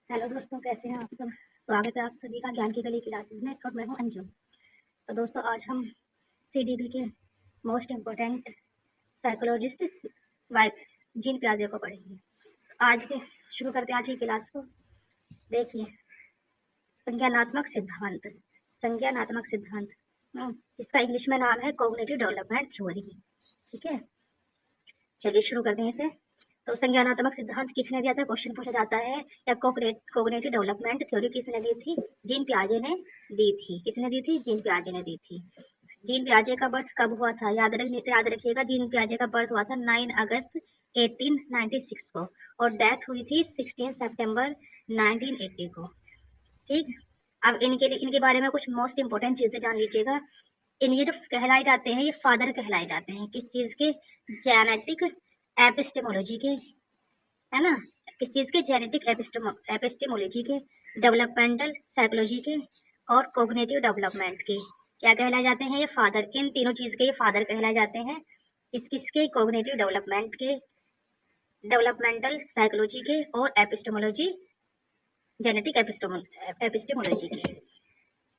Hello दोस्तों, कैसे हैं आप सब। स्वागत है आप सभी का ज्ञान की गली क्लासेस में और मैं हूं अंजू। तो दोस्तों, आज हम सीडीबी के मोस्ट इम्पोर्टेंट साइकोलॉजिस्ट जीन पियाजे को पढ़ेंगे। आज के शुरू करते हैं आज की क्लास को। देखिए, संज्ञानात्मक सिद्धांत। संज्ञानात्मक सिद्धांत जिसका इंग्लिश में नाम है कॉग्निटिव डेवलपमेंट थ्योरी। ठीक है, चलिए शुरू करते हैं इसे। तो संज्ञानात्मक सिद्धांत किसने दिया था, क्वेश्चन पूछा जाता है। या कोग्निटिव डेवलपमेंट थ्योरी किसने दी थी? जीन पियाजे ने दी थी। किसने दी थी? जीन पियाजे ने दी थी। जीन पियाजे का बर्थ कब हुआ था? याद रखिएगा, जीन पियाजे का बर्थ हुआ था 9 अगस्त 1896 को और डेथ हुई थी 16 सितंबर 1980 को। ठीक, अब इनके बारे में कुछ मोस्ट इंपोर्टेंट चीजें जान लीजिएगा। इनके जो कहलाए जाते हैं, ये फादर कहलाए जाते हैं। किस चीज के? जेनेटिक एपिस्टेमोलॉजी के, है ना। किस चीज के? जेनेटिक एपिस्टेमोलॉजी के, डेवलपमेंटल साइकोलॉजी के और कोग्निटिव डेवलपमेंट के। क्या कहलाए जाते हैं? ये फादर। इन तीनों चीज के ये फादर कहलाए जाते हैं। किसके? कोग्निटिव डेवलपमेंट के, डेवलपमेंटल साइकोलॉजी के और एपिस्टेमोलॉजी, जेनेटिक एपिस्टेमोलॉजी के।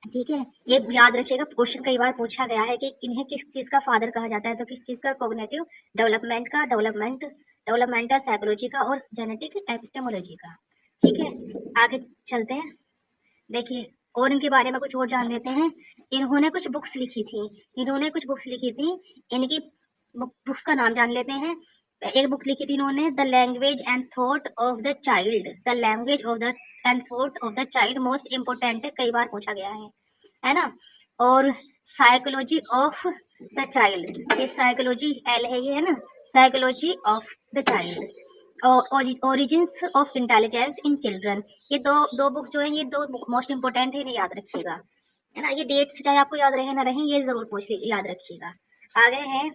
ठीक है, ये याद रखिएगा, क्वेश्चन कई बार पूछा गया है कि इन्हें किस चीज का फादर कहा जाता है। तो किस चीज का? कोग्निटिव डेवलपमेंट का, डेवलपमेंटल साइकोलॉजी का और जेनेटिक एपिस्टेमोलॉजी का। ठीक है, आगे चलते हैं। देखिए, और इनके बारे में कुछ और जान लेते हैं। इन्होंने कुछ बुक्स लिखी थी। इनकी बुक्स का नाम जान लेते हैं। एक बुक लिखी थी इन्होंने, the language and thought of the child. The language of the end thought of the child most important है, कई बार पूछा गया है ना। और साइकोलॉजी ऑफ द चाइल्ड, ये साइकोलॉजी एल है, ये है ना, साइकोलॉजी ऑफ द चाइल्ड और origins of intelligence in children. ये दो बुक्स जो है, ये दो मोस्ट इंपोर्टेंट है, इन्हें याद रखिएगा, है ना। ये डेट्स चाहे आपको याद रहे ना रहे, ये जरूर पूछ लीजिए, याद रखिएगा। आगे है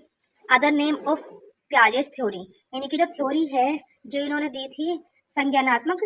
other name of Piaget's theory. इनकी जो थ्योरी है जो इन्होंने दी थी, संज्ञानात्मक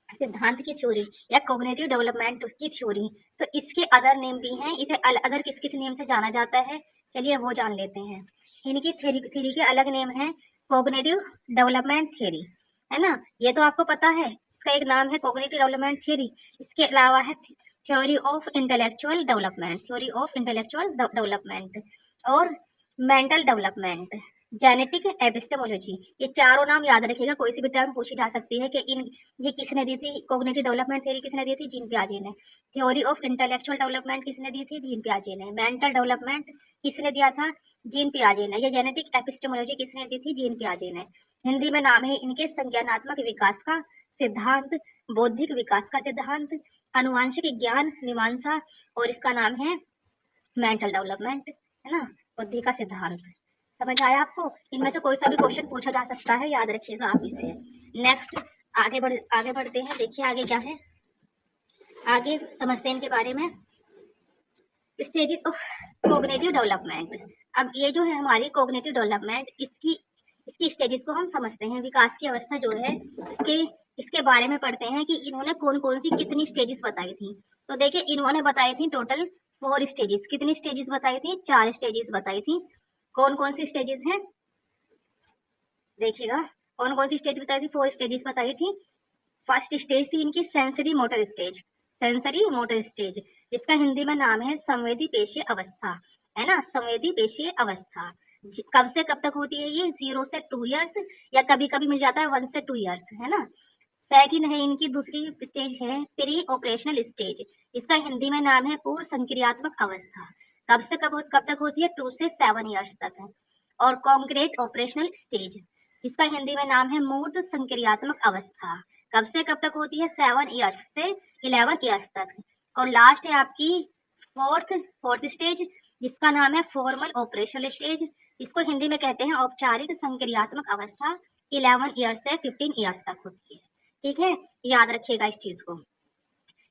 सिद्धांत की थ्योरी या कोग्निटिव डेवलपमेंट की थ्योरी, तो इसके अदर नेम भी हैं। इसे अदर किस किस नेम से जाना जाता है, चलिए वो जान लेते हैं। इनकी थ्योरी के अलग नेम है कोग्निटिव डेवलपमेंट थ्योरी, है ना। ये तो आपको पता है, इसका एक नाम है कोग्निटिव डेवलपमेंट थ्योरी। इसके अलावा है theory of intellectual development, theory of intellectual development और मेंटल डेवलपमेंट, जेनेटिक एपिस्टेमोलॉजी। ये चारों नाम याद रखिएगा, कोई सी भी टर्म पूछी जा सकती है कि इन ये किसने दी थी? कोग्निटिव डेवलपमेंट थ्योरी किसने दी थी? जीन पियाजे ने। थ्योरी ऑफ इंटेलेक्चुअल डेवलपमेंट किसने दी थी? जीन पियाजे ने। मेंटल डेवलपमेंट किसने दिया था? जीन पियाजे ने। ये जेनेटिक एपिस्टेमोलॉजी किसने दी थी? जीन पियाजे ने। हिंदी में नाम है इनके संज्ञानात्मक विकास का सिद्धांत, बौद्धिक विकास का सिद्धांत, आनुवांशिक ज्ञान मीमांसा और इसका नाम है मेंटल डेवलपमेंट, है ना, बुद्धि का सिद्धांत। समझ आया आपको? इनमें से कोई सा भी क्वेश्चन पूछा जा सकता है, याद रखिएगा आप इसे। नेक्स्ट आगे बढ़ते हैं। देखिए आगे क्या है, आगे समझते हैं इनके बारे में। Stages of cognitive development. अब ये जो है हमारी कोग्निटिव डेवलपमेंट, इसकी स्टेजेस को हम समझते हैं। विकास की अवस्था जो है, इसके बारे में पढ़ते हैं कि इन्होंने कौन कौन सी कितनी स्टेजेस बताई थी। तो देखिए, इन्होंने बताई थी टोटल 4 स्टेजेस। कितनी स्टेजेस बताई थी? 4 स्टेजेस बताई थी। कौन कौन सी स्टेजेस हैं? देखिएगा, कौन कौन सी स्टेज बताई थी? 4 स्टेजेस बताई थी। फर्स्ट स्टेज थी इनकी sensory motor stage, sensory motor stage, जिसका हिंदी में नाम है संवेदी पेशीय अवस्था, है ना, संवेदी पेशीय अवस्था। कब से कब तक होती है ये? 0 से 2 इयर्स या कभी कभी मिल जाता है 1 से 2 इयर्स, है ना। सेकंड है इनकी दूसरी स्टेज है प्री ऑपरेशनल स्टेज, इसका हिंदी में नाम है पूर्व संक्रियात्मक अवस्था। कब से कब तक होती है? 2 से 7 इयर्स तक है। और कॉन्क्रीट ऑपरेशनल स्टेज, जिसका हिंदी में नाम है मूर्त संक्रियात्मक अवस्था। कब से कब तक होती है? 7 इयर्स से 11 इयर्स तक। और लास्ट है आपकी फोर्थ स्टेज, जिसका नाम है फॉर्मल ऑपरेशनल स्टेज, इसको हिंदी में कहते हैं औपचारिक संक्रियात्मक अवस्था। 11 ईयर्स से 15 ईयर्स तक होती है। ठीक है, याद रखिएगा इस चीज को।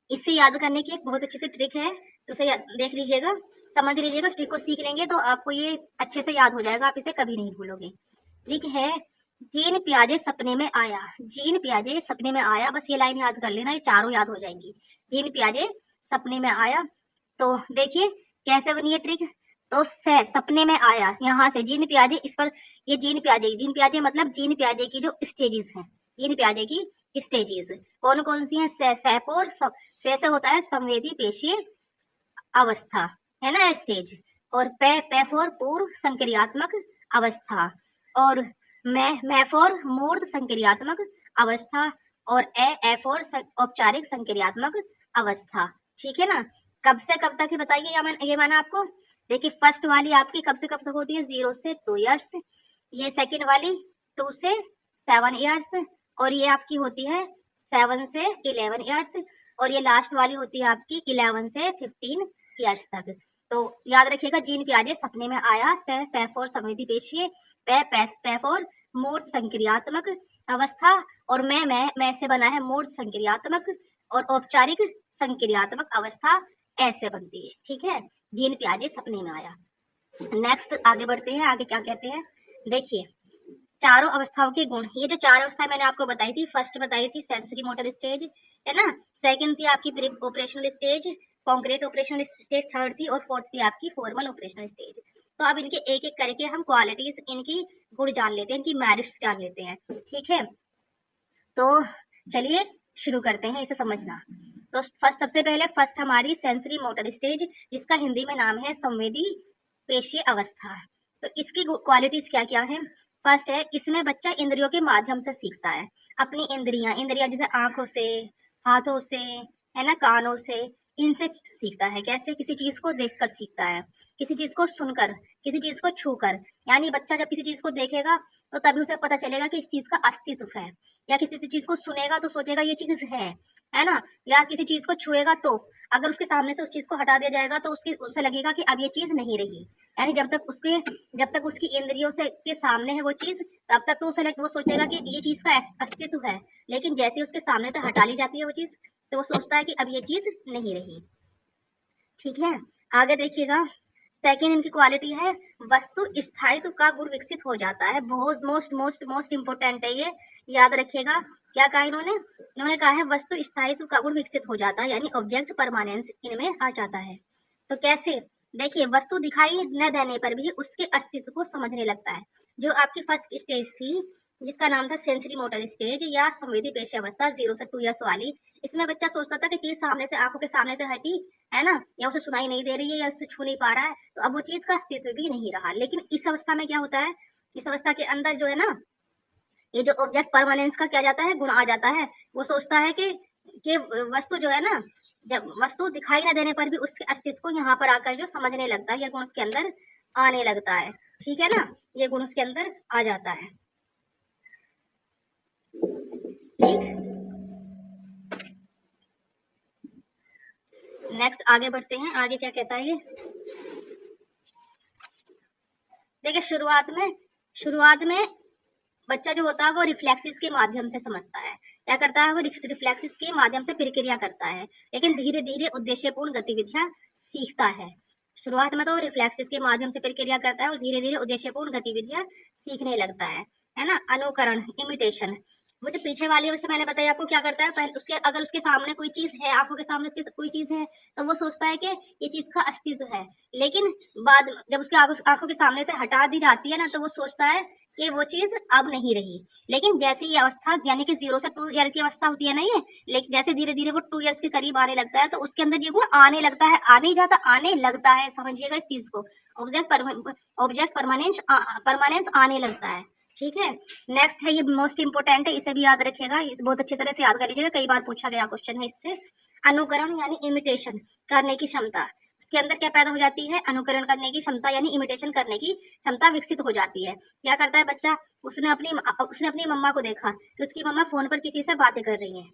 इससे याद करने की एक बहुत अच्छी सी ट्रिक है, तो उसे देख लीजिएगा, समझ लीजिएगा। ट्रिक को सीख लेंगे तो आपको ये अच्छे से याद हो जाएगा, आप इसे कभी नहीं भूलोगे। ट्रिक है, जीन पियाजे सपने में आया। जीन पियाजे सपने में आया, बस ये लाइन याद कर लेना, ये चारों याद हो जाएंगी। जीन पियाजे सपने में आया। तो देखिए कैसे बनी है ट्रिक। तो सपने में आया, यहाँ से जीन पियाजे, इस पर ये जीन पियाजे मतलब जीन पियाजे की जो स्टेजेस हैं, जीन पियाजे की स्टेजेस कौन कौन सी हैं? सैफोर से होता है संवेदी पेशीय अवस्था, है ना स्टेज, और पे फॉर पूर्व संक्रियात्मक अवस्था, और मैं फॉर मूर्त संक्रियात्मक अवस्था, और ए फॉर औपचारिक संक्रियात्मक अवस्था। ठीक है ना? कब से कब तक है बताइए ये माना आपको। देखिए फर्स्ट वाली आपकी कब से कब तक होती है? 0 से 2 इयर्स। ये सेकंड वाली 2 से 7 इयर्स, और ये आपकी होती है 7 से 11 इयर्स, और ये लास्ट वाली होती है आपकी 11 से 15 इयर्स तक। तो याद रखिएगा, जीन पियाजे सपने में आया, सैफोर संवेदी पेशीय, पैफोर मूर्त संक्रियात्मक अवस्था, और मैं से बना है मूर्त संक्रियात्मक, और औपचारिक संक्रियात्मक अवस्था ऐसे बनती है। ठीक है, जीन पियाजे सपने में आया। नेक्स्ट आगे बढ़ते हैं, आगे क्या कहते हैं देखिए, चारों अवस्थाओं के गुण। ये जो 4 अवस्थाएं मैंने आपको बताई थी, फर्स्ट बताई थी सेंसरी मोटर स्टेज, है ना, सेकंड थी आपकी pre operational stage, concrete operational stage third थी, और फोर्थ थी आपकी फॉर्मल ऑपरेशनल स्टेज। तो अब इनके एक एक करके हम क्वालिटीज, इनकी गुण जान लेते हैं, इनकी मेरिट्स जान लेते हैं। ठीक है, तो चलिए शुरू करते हैं इसे समझना। तो सबसे पहले फर्स्ट हमारी सेंसरी मोटर स्टेज, जिसका हिंदी में नाम है संवेदी पेशीय अवस्था। तो इसकी क्वालिटीज क्या क्या है? फर्स्ट है, इसमें बच्चा इंद्रियों के माध्यम से सीखता है। अपनी इंद्रियां जैसे आंखों से, हाथों से, है ना, कानों से, इनसे सीखता है। कैसे? किसी चीज को देखकर सीखता है, किसी चीज को सुनकर, किसी चीज को छूकर। यानी बच्चा जब किसी चीज को देखेगा तो तभी उसे पता चलेगा कि इस चीज का अस्तित्व है, या किसी चीज को सुनेगा तो सोचेगा ये चीज है ना, या किसी चीज को छुएगा तो अगर उसके सामने से उस चीज को हटा दिया जाएगा तो उसे लगेगा कि अब ये चीज नहीं रही। यानी जब तक उसकी इंद्रियों से के सामने है वो चीज, तब तक तो वो सोचेगा कि ये चीज का अस्तित्व है, लेकिन जैसे उसके सामने से हटा ली जाती है वो चीज, तो वो सोचता है कि अब ये चीज नहीं रही। ठीक है, आगे देखिएगा, सेकेंड इनकी क्वालिटी है वस्तु स्थायित्व का गुण विकसित हो जाता है। बहुत मोस्ट इंपोर्टेंट है ये, याद रखिएगा। क्या कहा इन्होंने कहा है वस्तु स्थायित्व का गुण विकसित हो जाता है, यानी ऑब्जेक्ट परमानेंस इनमें आ जाता है। तो कैसे? देखिए, वस्तु दिखाई न देने पर भी उसके अस्तित्व को समझने लगता है। जो आपकी फर्स्ट स्टेज थी, जिसका नाम था सेंसरी मोटर स्टेज या संवेदी पेशी अवस्था 0 से 2 इयर्स वाली, इसमें बच्चा सोचता था कि चीज सामने से, आंखों के सामने से हटी, है ना, या उसे सुनाई नहीं दे रही है, या उसे छू नहीं पा रहा है, तो अब वो चीज का अस्तित्व भी नहीं रहा। लेकिन इस अवस्था में क्या होता है? इस अवस्था के अंदर जो है ना, ये जो ऑब्जेक्ट परमानेंस का क्या जाता है, गुण आ जाता है। वो सोचता है कि वस्तु जो है ना, जब वस्तु दिखाई न देने पर भी उसके अस्तित्व को यहाँ पर आकर जो समझने लगता है, यह गुण उसके अंदर आने लगता है। ठीक है ना, ये गुण उसके अंदर आ जाता है। ठीक, नेक्स्ट आगे बढ़ते हैं, आगे क्या कहता है ये देखिए। शुरुआत में बच्चा जो होता है वो रिफ्लेक्सिस के माध्यम से समझता है। क्या करता है? वो रिफ्लेक्सिस के माध्यम से प्रक्रिया करता है, लेकिन धीरे धीरे उद्देश्यपूर्ण गतिविधियां सीखता है। शुरुआत में तो रिफ्लेक्सिस के माध्यम से प्रक्रिया करता है और धीरे धीरे उद्देश्यपूर्ण गतिविधियां सीखने लगता है ना। अनुकरण, इमिटेशन। वो जो पीछे वाली अवस्था मैंने बताई आपको, क्या करता है? पहले अगर उसके सामने कोई चीज है, आंखों के सामने उसके कोई चीज है, तो वो सोचता है कि ये चीज का अस्तित्व है। लेकिन बाद जब उसके आंखों के सामने से हटा दी जाती है ना, तो वो सोचता है कि वो चीज अब नहीं रही। लेकिन जैसे ये अवस्था, यानी कि 0 से 2 ईयर की अवस्था होती है ना ये, लेकिन जैसे धीरे धीरे वो 2 ईयर्स के करीब आने लगता है, तो उसके अंदर ये गुण आने लगता है, आने जाता, आने लगता है। समझिएगा इस चीज को, ऑब्जेक्ट परमानेंस आने लगता है। ठीक है, नेक्स्ट है, ये मोस्ट इंपोर्टेंट है, इसे भी याद रखिएगा, बहुत अच्छी तरह से याद कर लीजिएगा, कई बार पूछा गया क्वेश्चन है इससे। अनुकरण यानी इमिटेशन करने की क्षमता, उसके अंदर क्या पैदा हो जाती है? अनुकरण करने की क्षमता, यानी इमिटेशन करने की क्षमता विकसित हो जाती है। क्या करता है बच्चा? उसने अपनी मम्मा को देखा कि उसकी मम्मा फोन पर किसी से बातें कर रही हैं।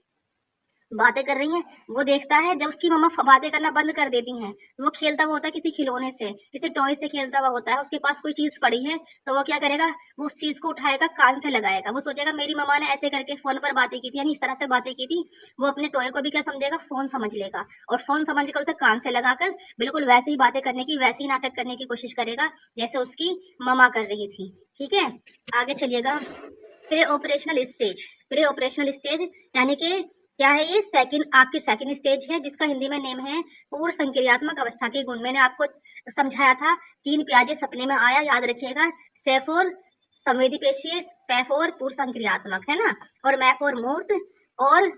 वो देखता है, जब उसकी मम्मा बातें करना बंद कर देती हैं, वो खेलता हुआ होता है किसी खिलौने से, किसी टॉय से खेलता हुआ होता है, उसके पास कोई चीज पड़ी है, तो वो क्या करेगा? वो उस चीज को उठाएगा, कान से लगाएगा। वो सोचेगा मेरी मम्मा ने ऐसे करके फोन पर बातें की थी, यानी इस तरह से बातें की थी। वो अपने टॉय को भी क्या समझेगा? फोन समझ लेगा, और फोन समझ कर उसे कान से लगाकर बिल्कुल वैसे ही बातें करने की, वैसे ही नाटक करने की कोशिश करेगा जैसे उसकी मम्मा कर रही थी। ठीक है, आगे चलिएगा। प्री ऑपरेशनल स्टेज यानी कि क्या है ये? आपकी सेकंड स्टेज है, जिसका हिंदी में नेम है पूर्व संक्रियात्मक अवस्था के गुण। मैंने आपको समझाया था, जीन पियाजे सपने में आया, याद रखिएगा। सेफोर संवेदी पेशीय, पैफोर पूर्व संक्रियात्मक, है ना, और मैफोर मूर्त, और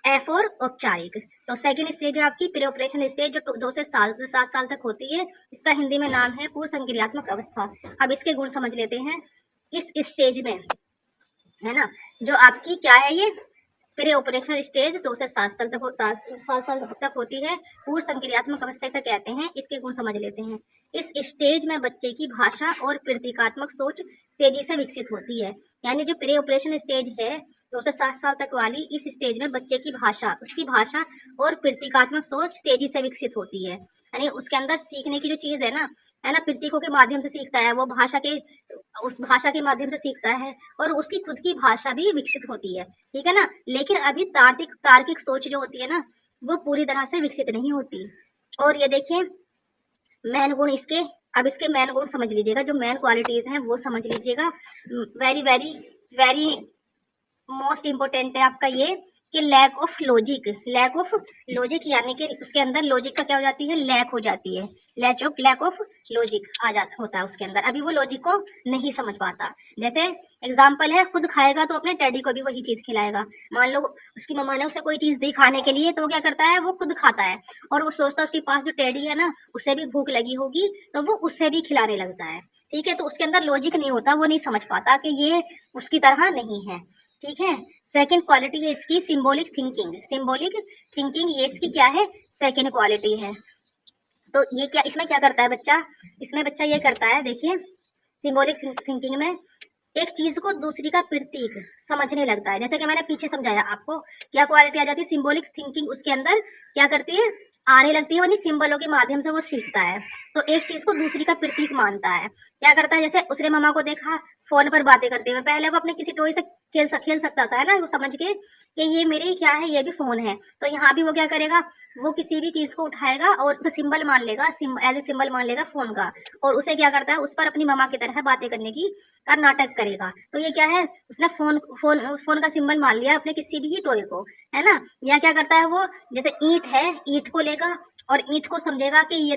ए फॉर औपचारिक। तो सेकंड स्टेज है आपकी प्री ऑपरेशन स्टेज, जो 2 से 7 साल तक होती है। इसका हिंदी में नाम है पूर्व संक्रियात्मक अवस्था। अब इसके गुण समझ लेते हैं। इस स्टेज में, है ना, जो आपकी क्या है, ये प्री ऑपरेशन स्टेज 2 से 7 साल तक 7 साल तक होती है। पूर्व संक्रियात्मक अवस्था इसे कहते हैं। इसके गुण समझ लेते हैं। इस स्टेज में बच्चे की भाषा और प्रतीकात्मक सोच तेजी से विकसित होती है। यानी जो प्री ऑपरेशन स्टेज है 2 से 7 साल तक वाली, इस स्टेज में बच्चे की भाषा, उसकी भाषा और प्रतीकात्मक सोच तेजी से विकसित होती है। यानी उसके अंदर सीखने की जो चीज है ना, प्रतीकों के माध्यम से सीखता है वो, उस भाषा के माध्यम से सीखता है, और उसकी खुद की भाषा भी विकसित होती है। ठीक है ना। लेकिन अभी तार्किक सोच जो होती है ना, वो पूरी तरह से विकसित नहीं होती। और ये देखिए मैन गुण इसके, अब इसके मैन गुण समझ लीजिएगा, जो मैन क्वालिटीज हैं वो समझ लीजिएगा। Very very very most important है आपका ये कि लैक ऑफ लॉजिक यानी कि उसके अंदर लॉजिक का क्या हो जाती है, लैक हो जाती है। लैक ऑफ लॉजिक आ जाता होता है उसके अंदर। अभी वो लॉजिक को नहीं समझ पाता। जैसे एग्जाम्पल है, खुद खाएगा तो अपने डैडी को भी वही चीज खिलाएगा। मान लो उसकी मम्मा ने उसे कोई चीज दी खाने के लिए, तो वो क्या करता है, वो खुद खाता है, और वो सोचता है उसके पास जो डैडी है ना, उसे भी भूख लगी होगी, तो वो उसे भी खिलाने लगता है। ठीक है, तो उसके अंदर लॉजिक नहीं होता, वो नहीं समझ पाता कि ये उसकी तरह नहीं है। ठीक है। सेकंड क्वालिटी है इसकी सिंबॉलिक थिंकिंग ये इसकी क्या है, सेकंड क्वालिटी है। तो ये क्या, इसमें क्या करता है बच्चा, इसमें बच्चा ये करता है, देखिए सिंबॉलिक थिंकिंग में एक चीज को दूसरी का प्रतीक समझने लगता है। जैसे कि मैंने पीछे समझाया आपको, क्या क्वालिटी आ जाती है, सिंबॉलिक थिंकिंग उसके अंदर क्या करती है, आने लगती है, यानी सिंबलों के माध्यम से वो सीखता है। तो एक चीज को दूसरी का प्रतीक मानता है। क्या करता है, जैसे उसने मामा को देखा फोन पर बातें करते हुए, पहले वो अपने किसी टॉय से खेल सकता था, है ना, वो समझ के कि ये मेरे क्या है, ये भी फोन है। तो यहाँ भी वो क्या करेगा, वो किसी भी चीज को उठाएगा और उसे सिंबल मान लेगा, एज ए सिंबल मान लेगा फोन का, और उसे क्या करता है, उस पर अपनी मामा की तरह बातें करने की का नाटक करेगा। तो ये क्या है, उसने फोन का सिंबल मान लिया अपने किसी भी टॉय को, है ना। या क्या करता है वो, जैसे ईंट है, ईंट को लेगा और ईंट को समझेगा कि ये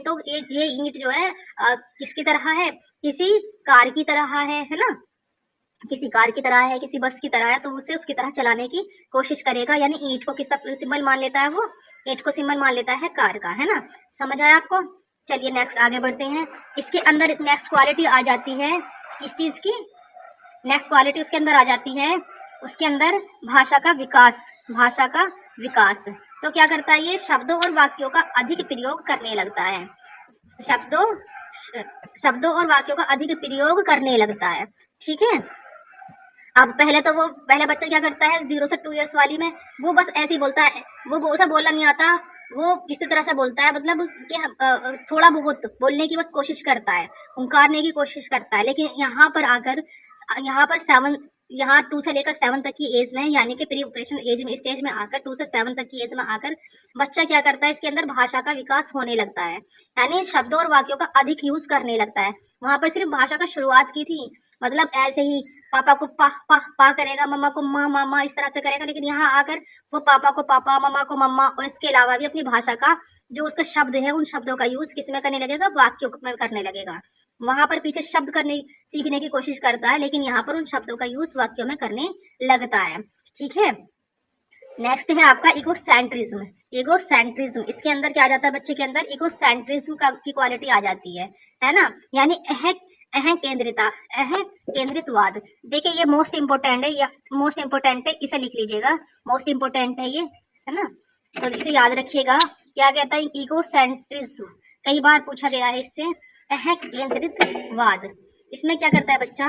ईंट जो है किसकी तरह है, किसी कार की तरह है ना, किसी कार की तरह है, किसी बस की तरह है, तो उसे उसकी तरह चलाने की कोशिश करेगा। यानी ईंट को किसका सिंबल मान लेता है, वो ईंट को सिंबल मान लेता है कार का, है ना। समझ आया आपको। चलिए नेक्स्ट आगे बढ़ते हैं। इसके अंदर नेक्स्ट क्वालिटी आ जाती है किस चीज की, नेक्स्ट क्वालिटी उसके अंदर आ जाती है, उसके अंदर भाषा का विकास। तो क्या करता है, ये शब्दों और वाक्यों का अधिक प्रयोग करने लगता है। शब्दों और वाक्यों का अधिक प्रयोग करने लगता है। ठीक है। अब पहले बच्चा क्या करता है, 0 से 2 इयर्स वाली में वो बस ऐसे ही बोलता है, वो उसे बोलना नहीं आता, वो किसी तरह से बोलता है, मतलब कि थोड़ा बहुत बोलने की बस कोशिश करता है, उंकारने की कोशिश करता है। लेकिन यहाँ पर आकर, यहाँ 2 से लेकर 7 तक की एज में, यानी कि प्री ऑपरेशन एज में, स्टेज में आकर 2 से 7 तक की एज में आकर बच्चा क्या करता है, इसके अंदर भाषा का विकास होने लगता है। यानी शब्दों और वाक्यों का अधिक यूज करने लगता है। वहां पर सिर्फ भाषा का शुरुआत की थी, मतलब ऐसे ही पापा को पा करेगा, मम्मा को मामा इस तरह से करेगा। लेकिन यहाँ आकर वो पापा को पापा, मम्मा को मम्मा, और इसके अलावा भी अपनी भाषा का जो उसका शब्द है, उन शब्दों का यूज किस में करने लगेगा, वाक्यों में करने लगेगा। वहां पर पीछे शब्द सीखने की कोशिश करता है, लेकिन यहाँ पर उन शब्दों का यूज वाक्यों में करने लगता है। ठीक है। नेक्स्ट है आपका इगोसेंट्रिज्म। इसके अंदर क्या आ जाता है, बच्चे के अंदर इगोसेंट्रिज्म की क्वालिटी आ जाती है ना। यानी केंद्रितवाद। देखिए ये मोस्ट इंपोर्टेंट है, इसे लिख लीजिएगा, मोस्ट इंपोर्टेंट है ये, है ना। तो इसे याद रखिएगा। क्या कहता है, इगोसेंट्रिज्म कई बार पूछा गया है इससे। केंद्रितवाद, इसमें क्या करता है बच्चा,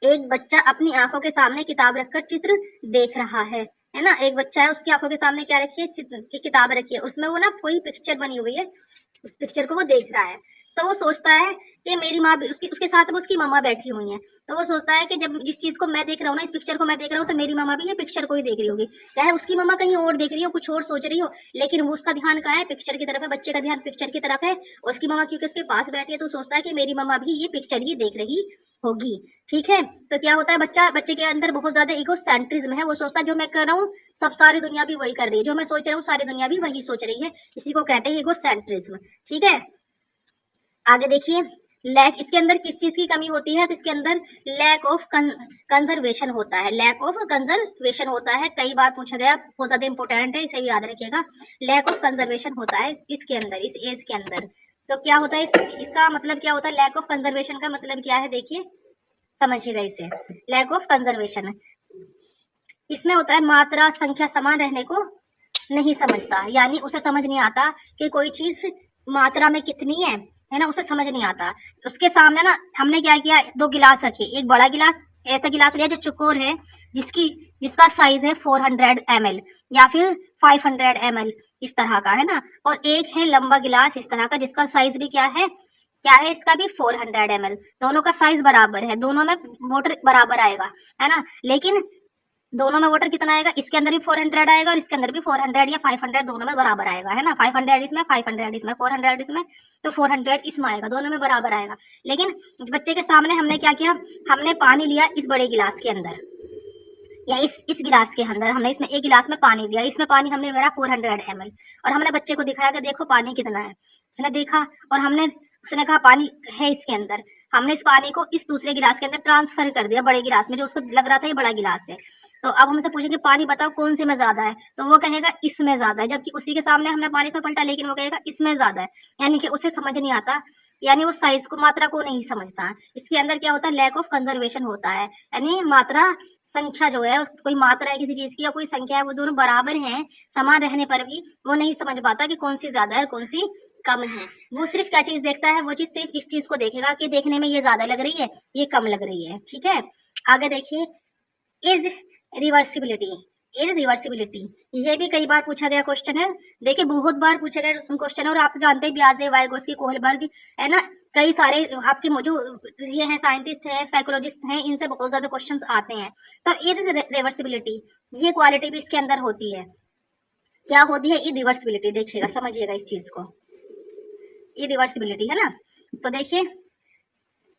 एक बच्चा अपनी आंखों के सामने किताब रखकर चित्र देख रहा है ना। एक बच्चा है, उसकी आंखों के सामने क्या रखी है, चित्र की किताब रखी है, उसमें वो ना कोई पिक्चर बनी हुई है, उस पिक्चर को वो देख रहा है। तो वो सोचता है कि मेरी माँ भी उसके साथ में उसकी मम्मा बैठी हुई है। तो वो सोचता है कि जब जिस चीज को मैं देख रहा हूँ ना, इस पिक्चर को मैं देख रहा हूँ, तो मेरी मम्मा भी ये पिक्चर को ही देख रही होगी। चाहे उसकी मम्मा कहीं और देख रही हो, कुछ और सोच रही हो, लेकिन वो उसका ध्यान कहाँ है, पिक्चर की तरफ है। बच्चे का ध्यान पिक्चर की तरफ है, और उसकी मम्मा क्योंकि उसके पास बैठी है, तो सोचता है कि मेरी मम्मा भी ये पिक्चर ही देख रही होगी। ठीक है। तो क्या होता है, बच्चे के अंदर बहुत ज्यादा इगोसेंट्रिज्म है। वो सोचता है जो मैं कर रहा हूँ सब सारी दुनिया भी वही कर रही है, जो मैं सोच रहा हूँ सारी दुनिया भी वही सोच रही है। इसी को कहते हैं इगोसेंट्रिज्म। ठीक है। आगे देखिए, लैक, इसके अंदर किस चीज की कमी होती है, तो इसके अंदर लैक ऑफ कंजर्वेशन होता है, लैक ऑफ कंजर्वेशन होता है। कई बार पूछा गया, बहुत ज्यादा इंपॉर्टेंट है, इसे भी याद रखिएगा। लैक ऑफ कंजर्वेशन होता है इसके अंदर, इस एज के अंदर। तो क्या होता है इसका मतलब क्या होता है, लैक ऑफ कंजर्वेशन का मतलब क्या है, देखिए समझिएगा इसे। लैक ऑफ कंजर्वेशन इसमें होता है मात्रा संख्या समान रहने को नहीं समझता, यानी उसे समझ नहीं आता कि कोई चीज मात्रा में कितनी है ना, उसे समझ नहीं आता। उसके सामने ना हमने क्या किया, दो गिलास रखे, एक बड़ा गिलास, ऐसा गिलास लिया जो चौकोर है, जिसका साइज है 400 ml या फिर 500 ml इस तरह का, है ना। और एक है लंबा गिलास इस तरह का, जिसका साइज भी क्या है इसका भी 400 ml। दोनों का साइज बराबर है, दोनों में वाटर बराबर आएगा, है ना। लेकिन दोनों में वाटर कितना आएगा, इसके अंदर भी 400 आएगा और इसके अंदर भी 400 या 500 दोनों में बराबर आएगा, है ना। 500 इसमें, 500 इसमें, 400 इसमें, तो 400 इसमें आएगा, दोनों में बराबर आएगा। लेकिन बच्चे के सामने हमने क्या किया, हमने पानी लिया इस बड़े गिलास के अंदर, या इस गिलास के अंदर हमने, इसमें एक गिलास में पानी लिया, इसमें पानी हमने भरा 400 ml, और हमने बच्चे को दिखाया कि देखो पानी कितना है। उसने देखा और उसने कहा पानी है इसके अंदर। हमने इस पानी को इस दूसरे गिलास के अंदर ट्रांसफर कर दिया, बड़े गिलास में, जो उसको लग रहा था ये बड़ा गिलास है। तो अब हमसे पूछेंगे पानी बताओ कौन से में ज्यादा है, तो वो कहेगा इसमें ज्यादा है, जबकि उसी के सामने हमने पानी इसमें पलटा, लेकिन वो कहेगा इसमें ज्यादा है। यानी कि उसे समझ नहीं आता, यानी वो साइज को, मात्रा को नहीं समझता। इसके अंदर क्या होता है, लैक ऑफ कंजर्वेशन होता है, यानी मात्रा संख्या जो है, कोई मात्रा है किसी चीज की या कोई संख्या है, वो दोनों बराबर हैं, समान रहने पर भी वो नहीं समझ पाता कि कौन सी ज्यादा है कौन सी कम है। वो सिर्फ क्या चीज देखता है, वो चीज सिर्फ इस चीज को देखेगा कि देखने में ये ज्यादा लग रही है, ये कम लग रही है, ठीक है। आगे देखिए, इरिवर्सिबिलिटी। इरिवर्सिबिलिटी ये भी कई बार पूछा गया क्वेश्चन है, देखिए बहुत बार पूछा गया क्वेश्चन है। और आप तो जानते हैं ब्याजे, वाइगोत्स्की, कोहलबर्ग, है ना, कई सारे आपके जो ये हैं साइंटिस्ट हैं, साइकोलॉजिस्ट हैं, इनसे बहुत ज्यादा क्वेश्चंस आते हैं। तो इरिवर्सिबिलिटी ये क्वालिटी भी इसके अंदर होती है। क्या होती है इरिवर्सिबिलिटी, देखिएगा समझिएगा इस चीज को, इरिवर्सिबिलिटी, है ना। तो देखिए,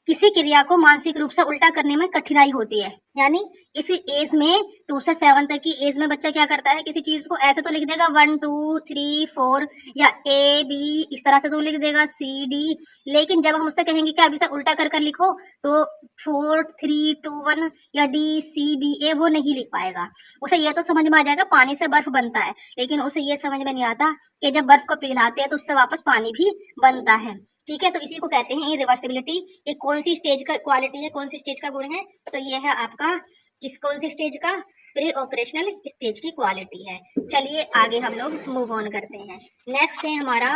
किसी क्रिया को मानसिक रूप से उल्टा करने में कठिनाई होती है, यानी इसी एज में 2 से 7 तक की एज में बच्चा क्या करता है, किसी चीज को ऐसे तो लिख देगा 1 2 3 4 या A B इस तरह से तो लिख देगा C D, लेकिन जब हम उससे कहेंगे कि अब इसे उल्टा कर कर लिखो, तो 4 3 2 1 या D C B A वो नहीं लिख पाएगा। उसे ये तो समझ में आ जाएगा पानी से बर्फ बनता है, लेकिन उसे ये समझ में नहीं आता कि जब बर्फ को पिघलाते हैं तो उससे वापस पानी भी बनता है, ठीक है। तो इसी को कहते हैं रिवर्सिबिलिटी। ये कौन सी स्टेज का क्वालिटी है, कौन सी स्टेज का गुण है, तो ये है आपका कौन सी स्टेज का, प्री ऑपरेशनल स्टेज की क्वालिटी है। चलिए आगे हम लोग मूव ऑन करते हैं। नेक्स्ट है हमारा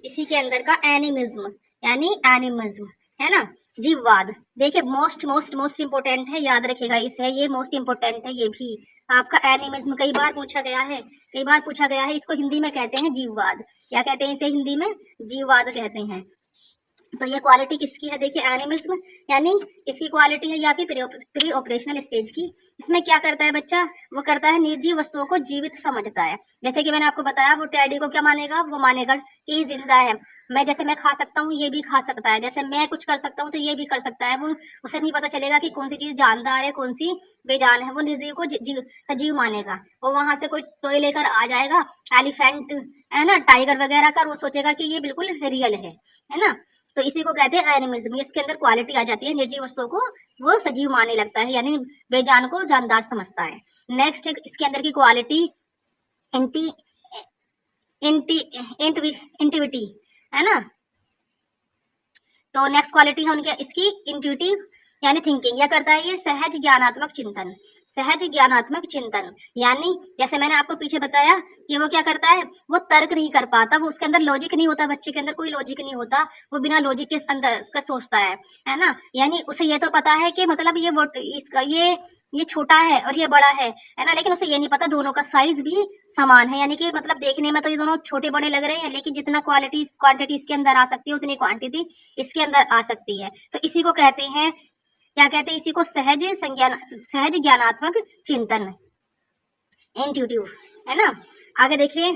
इसी के अंदर का एनिमिज्म, यानी एनिमिज्म, है ना, जीववाद। देखिए मोस्ट मोस्ट मोस्ट इंपोर्टेंट है, याद रखिएगा इसे, ये मोस्ट इंपोर्टेंट है। ये भी आपका एनिमिज्म कई बार पूछा गया है, कई बार पूछा गया है। इसको हिंदी में कहते हैं जीववाद। क्या कहते हैं इसे हिंदी में, जीववाद कहते हैं। तो ये क्वालिटी किसकी है, देखिए एनिमल्स में, यानी इसकी क्वालिटी है या फिर प्री ऑपरेशनल स्टेज की। इसमें क्या करता है बच्चा, वो करता है निर्जीव वस्तुओं को जीवित समझता है। जैसे कि मैंने आपको बताया, वो टैडी को क्या मानेगा, वो मानेगा कि जिंदा है। मैं खा सकता हूँ, ये भी खा सकता है, जैसे मैं कुछ कर सकता हूँ तो ये भी कर सकता है। वो उसे नहीं पता चलेगा कि कौन सी चीज जानदार है कौन सी बेजान है। वो निर्जीव को सजीव मानेगा। वो वहां से कोई टॉय लेकर आ जाएगा, एलिफेंट, है ना, टाइगर वगैरह का, वो सोचेगा कि ये बिल्कुल रियल है ना। तो इसी को कहते हैं एनिमिज्म। इसके अंदर क्वालिटी आ जाती है, निर्जीव वस्तुओं को वो सजीव मानने लगता है, यानी बेजान को जानदार समझता है। नेक्स्ट इसके अंदर की क्वालिटी इंटिविटी, है ना। तो नेक्स्ट क्वालिटी है उनके इसकी इंट्यूटिव, यानी थिंकिंग। यह करता है ये सहज ज्ञानात्मक चिंतन, सहज ज्ञानात्मक चिंतन, यानी जैसे मैंने आपको पीछे बताया कि वो क्या करता है, वो तर्क नहीं कर पाता, वो उसके अंदर लॉजिक नहीं होता, बच्चे के अंदर कोई लॉजिक नहीं होता, वो बिना लॉजिक के अंदर का सोचता है ना। यानी उसे ये तो पता है कि मतलब ये छोटा है और ये बड़ा है ना, लेकिन उसे ये नहीं पता दोनों का साइज भी समान है। यानी कि मतलब देखने में तो ये दोनों छोटे बड़े लग रहे हैं, लेकिन जितना क्वांटिटी इसके अंदर आ सकती है उतनी क्वांटिटी इसके अंदर आ सकती है। तो इसी को कहते हैं, क्या कहते हैं, इसी को सहज ज्ञानात्मक चिंतन, इंट्यूटिव, है ना। आगे देखिए,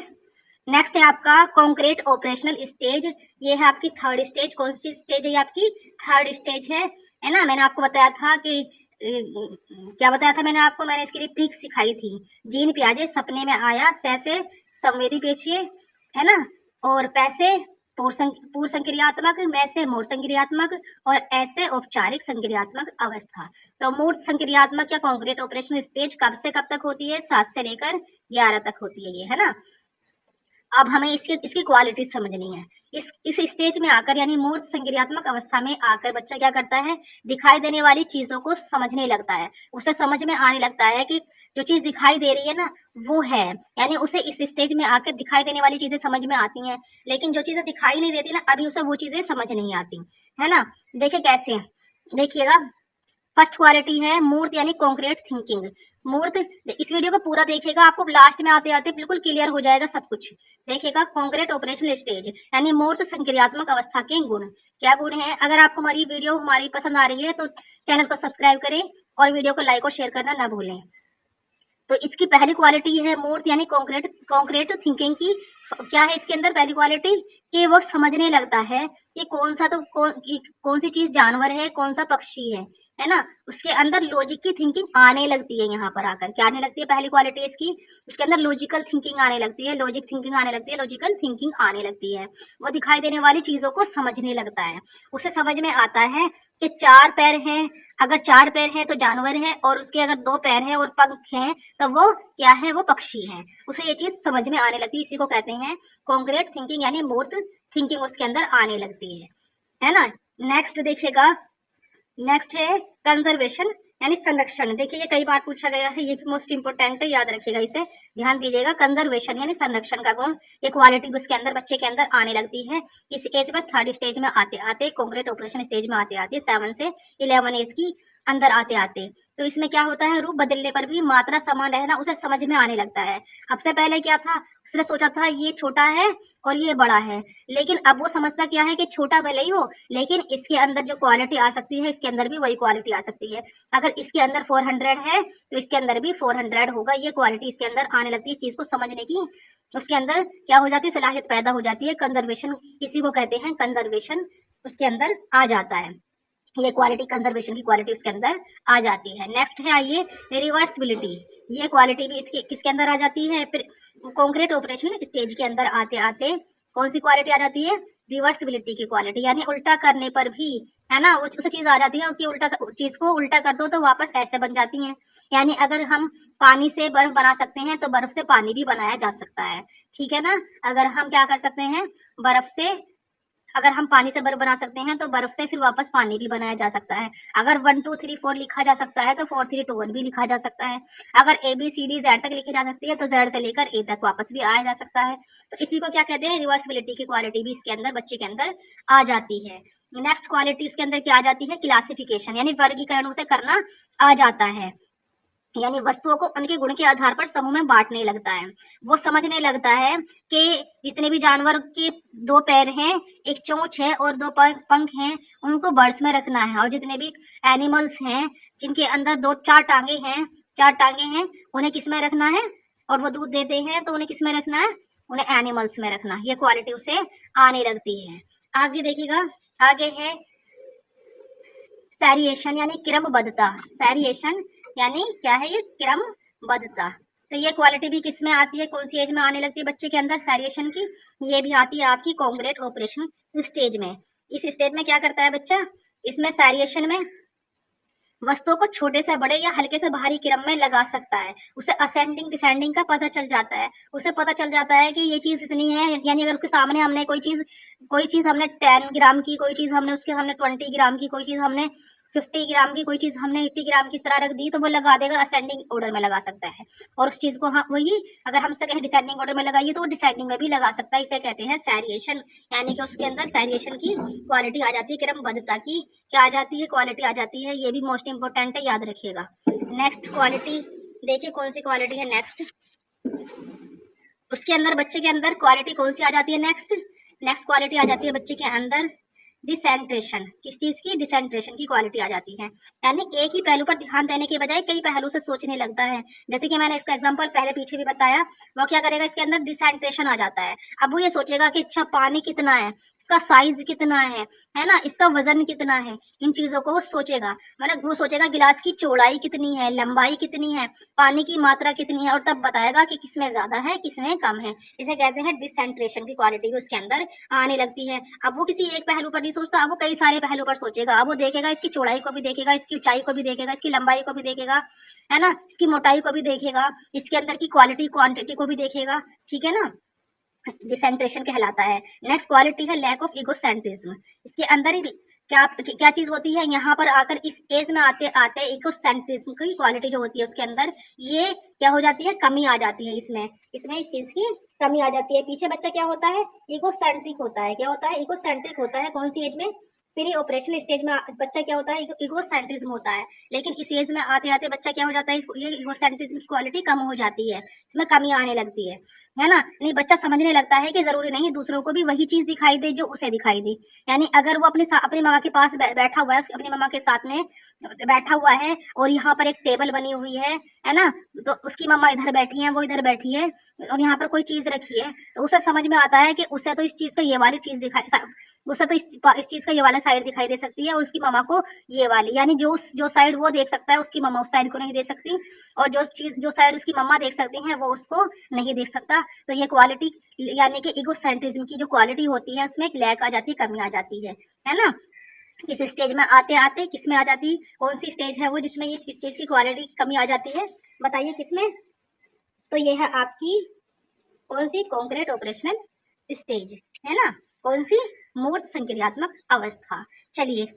नेक्स्ट है आपका कॉन्क्रीट ऑपरेशनल स्टेज। ये है आपकी थर्ड स्टेज। कौन सी स्टेज है, ये आपकी थर्ड स्टेज है ना। मैंने आपको बताया था कि क्या बताया था मैंने इसके लिए ट्रिक सिखाई थी। जीन प्याजे सपने में आया, तैसे संवेदी पेचिए, है ना, और पैसे पूर्व संक्रियात्मक, में से मूर्त संक्रियात्मक और ऐसे औपचारिक संक्रियात्मक अवस्था। तो मूर्त संक्रियात्मक या कॉन्क्रीट ऑपरेशनल स्टेज कब से कब तक होती है? 7 से लेकर 11 तक होती है ये, है ना। अब हमें इसकी क्वालिटी समझनी है। इस स्टेज में आकर यानी मूर्त संक्रियात्मक अवस्था में आकर बच्चा क्या करता है? दिखाई देने वाली चीजों को समझने लगता है, उसे समझ में आने लगता है कि जो चीज दिखाई दे रही है ना वो है, यानी उसे इस स्टेज में आकर दिखाई देने वाली चीजें समझ में आती हैं। लेकिन जो चीजें दिखाई नहीं देती ना अभी उसे वो चीजें समझ नहीं आती, है ना। देखिए कैसे, देखिएगा फर्स्ट क्वालिटी है मूर्त यानी कॉन्क्रीट थिंकिंग। मूर्त, इस वीडियो को पूरा देखिएगा, आपको लास्ट में आते आते बिल्कुल क्लियर हो जाएगा सब कुछ। देखिएगा कॉन्क्रीट ऑपरेशनल स्टेज यानी मूर्त संक्रियात्मक अवस्था के गुण। क्या गुण है? अगर आपको हमारी वीडियो पसंद आ रही है तो चैनल को सब्सक्राइब करें और वीडियो को लाइक और शेयर करना ना भूलें। तो इसकी पहली क्वालिटी है मूर्त यानी कॉन्क्रीट थिंकिंग की। क्या है इसके अंदर पहली क्वालिटी? कि वो समझने लगता है कि कौन सी चीज जानवर है, कौन सा पक्षी है ना। उसके अंदर लॉजिक की थिंकिंग आने लगती है। यहाँ पर आकर क्या आने लगती है? पहली क्वालिटी इसकी, उसके अंदर लॉजिकल थिंकिंग आने लगती है, लॉजिकल थिंकिंग आने लगती है। वो दिखाई देने वाली चीजों को समझने लगता है, उसे समझ में आता है कि 4 पैर हैं, अगर 4 पैर है तो जानवर है, और उसके अगर 2 पैर हैं और पंख हैं तो वो क्या है? वो पक्षी है। उसे ये चीज समझ में आने लगती है, इसी को कहते हैं कॉन्क्रीट थिंकिंग यानी मूर्त थिंकिंग उसके अंदर आने लगती है ना। नेक्स्ट देखिएगा, नेक्स्ट है कंजर्वेशन यानी संरक्षण। देखिए ये कई बार पूछा गया है, ये भी मोस्ट इंपोर्टेंट है, याद रखिएगा, इसे ध्यान दीजिएगा। कंजर्वेशन यानी संरक्षण का गुण, ये क्वालिटी उसके अंदर बच्चे के अंदर आने लगती है इस एज में, 3rd स्टेज में आते आते, कॉन्क्रीट ऑपरेशन स्टेज में आते आते, 7 से 11 एज की अंदर आते आते। तो इसमें क्या होता है? रूप बदलने पर भी मात्रा समान रहना उसे समझ में आने लगता है। अब से पहले क्या था? उसने सोचा था ये छोटा है और ये बड़ा है, लेकिन अब वो समझता क्या है कि छोटा भले ही हो लेकिन इसके अंदर जो क्वालिटी आ सकती है इसके अंदर भी वही क्वालिटी आ सकती है। अगर इसके अंदर 400 है तो इसके अंदर भी 400 होगा, ये क्वालिटी इसके अंदर आने लगती है। इस चीज को समझने की उसके अंदर क्या हो जाती है? सलाहियत पैदा हो जाती है। कंजर्वेशन इसी को कहते हैं, कंजर्वेशन उसके अंदर आ जाता है, ये क्वालिटी कंजर्वेशन की क्वालिटी उसके अंदर आ जाती है। नेक्स्ट है आइए रिवर्सिबिलिटी, ये क्वालिटी भी किसके अंदर आ जाती है? फिर कॉन्क्रीट ऑपरेशन स्टेज के अंदर आते आते कौन सी क्वालिटी आ जाती है? रिवर्सिबिलिटी की क्वालिटी, यानी उल्टा करने पर भी, है ना, वो चीज आ जाती है कि चीज को उल्टा कर दो तो वापस ऐसे बन जाती है। यानी अगर हम पानी से बर्फ बना सकते हैं तो बर्फ से पानी भी बनाया जा सकता है, ठीक है ना। अगर हम क्या कर सकते हैं? अगर हम पानी से बर्फ बना सकते हैं तो बर्फ से फिर वापस पानी भी बनाया जा सकता है। अगर 1 2 3 4 लिखा जा सकता है तो 4 3 2 1 भी लिखा जा सकता है। अगर ABCD Z तक लिखी जा सकती है तो Z से लेकर A तक वापस भी आया जा सकता है। तो इसी को क्या कहते हैं? रिवर्सिबिलिटी की क्वालिटी भी इसके अंदर, बच्चे के अंदर आ जाती है। नेक्स्ट क्वालिटी इसके अंदर क्या आ जाती है? क्लासिफिकेशन यानी वर्गीकरण उसे करना आ जाता है, यानी वस्तुओं को उनके गुण के आधार पर समूह में बांटने लगता है। वो समझने लगता है कि जितने भी जानवर के 2 पैर हैं, एक चोंच है और 2 पंख हैं, उनको बर्ड्स में रखना है। और जितने भी एनिमल्स हैं जिनके अंदर 4 टांगे हैं, उन्हें किस में रखना है? और वो दूध देते हैं तो उन्हें किस में रखना है? उन्हें एनिमल्स में रखना। ये क्वालिटी उसे आने लगती है। आगे देखिएगा, आगे है सैरिएशन यानी क्रमबद्धता। सैरिएशन यानी क्या है? ये क्रमबद्धता। तो ये क्वालिटी भी किस में आती है? कौन सी एज में आने लगती है बच्चे के अंदर सैरिएशन की? ये भी आती है आपकी कॉन्क्रीट ऑपरेशन स्टेज में। इस स्टेज में क्या करता है बच्चा? इसमें सैरिएशन में वस्तुओं को छोटे से बड़े या हल्के से भारी क्रम में लगा सकता है। उसे असेंडिंग डिसेंडिंग का पता चल जाता है। उसे पता चल जाता है कि ये चीज इतनी है, यानी अगर उसके सामने हमने कोई चीज हमने 10 ग्राम की, कोई चीज हमने उसके सामने 20 ग्राम की, कोई चीज हमने 50 ग्राम की, कोई चीज हमने 80 ग्राम की इस तरह रख दी तो वो लगा देगा, असेंडिंग ऑर्डर में लगा सकता है। और उस चीज को वही अगर हमसे कहें डिसेंडिंग ऑर्डर में लगाइए तो वो डिसेंडिंग में भी लगा सकता है। इसे कहते हैं सैरिएशन, यानी कि उसके अंदर सैरिएशन की क्वालिटी आ जाती है, क्रमबद्धता की क्या आ जाती है? क्वालिटी आ जाती है। ये भी मोस्ट इंपोर्टेंट है, याद रखिएगा। नेक्स्ट क्वालिटी देखिए कौन सी क्वालिटी है नेक्स्ट, उसके अंदर बच्चे के अंदर क्वालिटी कौन सी आ जाती है? नेक्स्ट क्वालिटी आ जाती है बच्चे के अंदर डिसेंट्रेशन, किस चीज की? डिसेंट्रेशन की क्वालिटी आ जाती है, यानी एक ही पहलू पर ध्यान देने के बजाय कई पहलू से सोचने लगता है। जैसे कि मैंने इसका एग्जांपल पहले पीछे भी बताया, वो क्या करेगा, इसके अंदर डिसेंट्रेशन आ जाता है। अब वो ये सोचेगा कि अच्छा पानी कितना है, इसका साइज कितना है ना, इसका वजन कितना है, इन चीजों को वो सोचेगा। मतलब वो सोचेगा गिलास की चौड़ाई कितनी है, लंबाई कितनी है, पानी की मात्रा कितनी है, और तब बताएगा कि किसमें ज्यादा है किसमें कम है। इसे कहते हैं डिसेंट्रेशन की क्वालिटी उसके अंदर आने लगती है। अब वो किसी एक पहलू पर नहीं सोचता, अब वो कई सारे पहलू पर सोचेगा। अब वो देखेगा, इसकी चौड़ाई को भी देखेगा, इसकी ऊंचाई को भी देखेगा, इसकी लंबाई को भी देखेगा, है ना, इसकी मोटाई को भी देखेगा, इसके अंदर की क्वालिटी क्वांटिटी को भी देखेगा। ठीक है ना, डिसेंट्रेशन कहलाता है। नेक्स्ट क्वालिटी है लैक ऑफ इगोसेंट्रिज्म। इसके अंदर ही क्या क्या चीज होती है, यहाँ पर आकर इस एज में आते आते इगोसेंट्रिज्म की क्वालिटी जो होती है उसके अंदर ये क्या हो जाती है, कमी आ जाती है। इसमें इसमें इस चीज की कमी आ जाती है। पीछे बच्चा क्या होता है, इगोसेंट्रिक होता है। क्या होता है, इगोसेंट्रिक होता है। कौन सी एज में? प्री ऑपरेशनल स्टेज में बच्चा क्या होता है, इगोसेंट्रिज्म होता है। लेकिन इस एज में आते आते बच्चा क्या हो जाता है, ये इगोसेंट्रिज्म की क्वालिटी कम हो जाती है, इसमें कमी आने लगती है ना। नहीं, बच्चा समझने लगता है कि जरूरी नहीं दूसरों को भी वही चीज दिखाई दे जो उसे दिखाई दे। यानी अगर वो अपनी मामा के पास बैठा हुआ है, अपनी मामा के साथ में बैठा हुआ है, और यहाँ पर एक टेबल बनी हुई है ना, तो उसकी मम्मा इधर बैठी है, वो इधर बैठी है, और यहाँ पर कोई चीज रखी है, तो उसे समझ में आता है कि उसे तो इस चीज का ये वाली चीज दिखाई, उसे तो इस चीज का ये वाला साइड दिखाई दे सकती है, और उसकी मामा को ये वाली। यानी जो साइड वो देख सकता है उसकी मामा उस साइड को नहीं देख सकती, और जो साइड उसकी मम्मा देख सकती है वो उसको नहीं देख सकता। तो ये क्वालिटी यानी कि इगोसेंट्रिज्म की जो क्वालिटी होती है उसमें एक लैक आ जाती है, कमी आ जाती है ना। इस स्टेज में आते आते किस में आ जाती है, कौन सी स्टेज है वो जिसमें ये इस चीज की क्वालिटी की कमी आ जाती है, बताइए किसमें? तो ये है आपकी कौन सी? कॉन्क्रीट ऑपरेशनल स्टेज, है ना। कौन सी? मूर्त संक्रियात्मक अवस्था। चलिए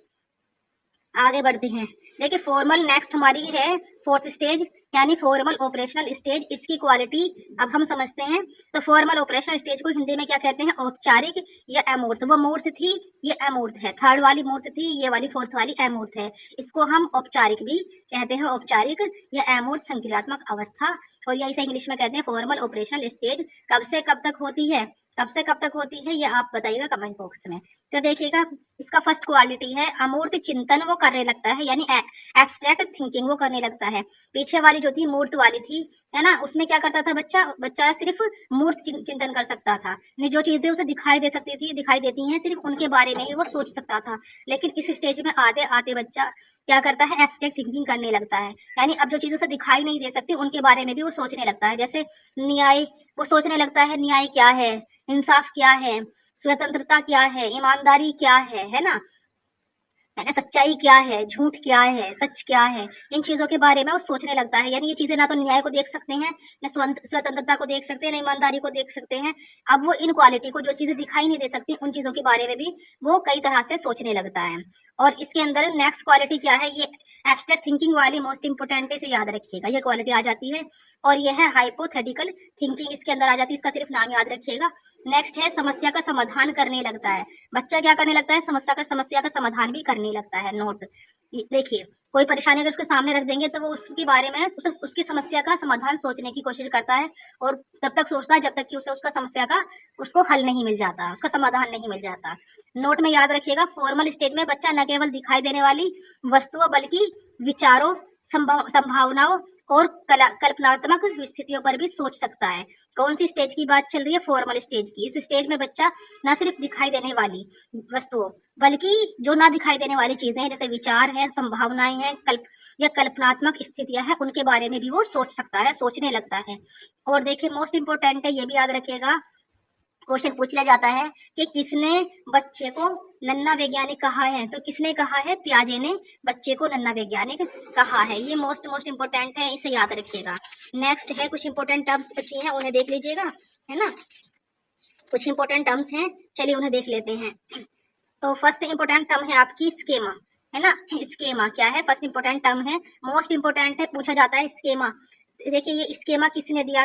आगे बढ़ते हैं। देखिए फॉर्मल नेक्स्ट हमारी है फोर्थ स्टेज, यानी फॉर्मल ऑपरेशनल स्टेज। इसकी क्वालिटी अब हम समझते हैं। तो फॉर्मल ऑपरेशनल स्टेज को हिंदी में क्या कहते हैं? औपचारिक या अमूर्त। वो मूर्त थी, ये अमूर्त है। थर्ड वाली मूर्त थी, ये वाली फोर्थ वाली अमूर्त है। इसको हम औपचारिक भी कहते हैं, औपचारिक या अमूर्त संक्रियात्मक अवस्था, और या इसे इंग्लिश में कहते हैं फॉर्मल ऑपरेशनल स्टेज। कब से कब तक होती है, कब से कब तक होती है, ये आप बताइएगा कमेंट बॉक्स में। तो देखिएगा इसका फर्स्ट क्वालिटी है अमूर्त चिंतन वो करने लगता है, यानी एब्स्ट्रैक्ट थिंकिंग वो करने लगता है। पीछे वाली जो थी मूर्त वाली थी, है ना, उसमें क्या करता था बच्चा बच्चा सिर्फ मूर्त चिंतन कर सकता था। नहीं, जो चीजें उसे दिखाई दे सकती थी, दिखाई देती हैं, सिर्फ उनके बारे में ही वो सोच सकता था। लेकिन इस स्टेज में आते आते बच्चा क्या करता है, एब्स्ट्रैक्ट थिंकिंग करने लगता है। यानी अब जो चीजें उसे दिखाई नहीं दे सकती उनके बारे में भी वो सोचने लगता है। जैसे न्याय, वो सोचने लगता है न्याय क्या है, इंसाफ क्या है, स्वतंत्रता क्या है, ईमानदारी क्या है ना, सच्चाई क्या है, झूठ क्या है, सच क्या है, इन चीजों के बारे में वो सोचने लगता है। यानी ये चीजें ना तो न्याय को देख सकते हैं, न स्वतंत्रता को देख सकते हैं, न ईमानदारी को देख सकते हैं। अब वो इन क्वालिटी को, जो चीजें दिखाई नहीं दे सकती, उन चीजों के बारे में भी वो कई तरह से सोचने लगता है। और इसके अंदर नेक्स्ट क्वालिटी क्या है, ये एब्स्ट्रैक्ट थिंकिंग वाली मोस्ट इंपोर्टेंट इसे याद रखिएगा, ये क्वालिटी आ जाती है। और ये है हाइपोथेटिकल थिंकिंग, इसके अंदर आ जाती है, इसका सिर्फ नाम याद रखिएगा। नेक्स्ट है समस्या का समाधान करने लगता है। बच्चा क्या करने लगता है, समस्या का समाधान भी करने लगता है। नोट देखिए, कोई परेशानी अगर उसके सामने रख देंगे तो वो उसके बारे में उसकी समस्या का समाधान सोचने की कोशिश करता है, और तब तक सोचता है जब तक कि उसे उसका समस्या का उसको हल नहीं मिल जाता, उसका समाधान नहीं मिल जाता। नोट में याद रखिएगा, फॉर्मल स्टेज में बच्चा न केवल दिखाई देने वाली वस्तुओं बल्कि विचारों, संभावनाओं और कल्पनात्मक स्थितियों पर भी सोच सकता है। कौन सी स्टेज की बात चल रही है, फॉर्मल स्टेज की। इस स्टेज में बच्चा न सिर्फ दिखाई देने वाली वस्तुओं बल्कि जो ना दिखाई देने वाली चीजें हैं, जैसे विचार है, संभावनाएं हैं, कल्पनात्मक स्थितियां हैं, उनके बारे में भी वो सोच सकता है, सोचने लगता है। और देखिए मोस्ट इंपोर्टेंट है, ये भी याद रखिएगा, क्वेश्चन पूछ लिया जाता है कि किसने बच्चे को नन्ना वैज्ञानिक कहा है। तो किसने कहा है, पियाजे ने बच्चे को नन्ना वैज्ञानिक कहा है। ये मोस्ट इंपोर्टेंट है, इसे याद रखिएगा। नेक्स्ट है कुछ इंपोर्टेंट टर्म्स बची हैं, उन्हें देख लीजिएगा, है ना। कुछ इंपोर्टेंट टर्म्स हैं, चलिए उन्हें देख लेते हैं। तो फर्स्ट इंपोर्टेंट टर्म है आपकी स्केमा, है ना। स्केमा क्या है, फर्स्ट इंपोर्टेंट टर्म है, मोस्ट इंपोर्टेंट है, पूछा जाता है स्केमा। देखिए ये स्केमा किसने दिया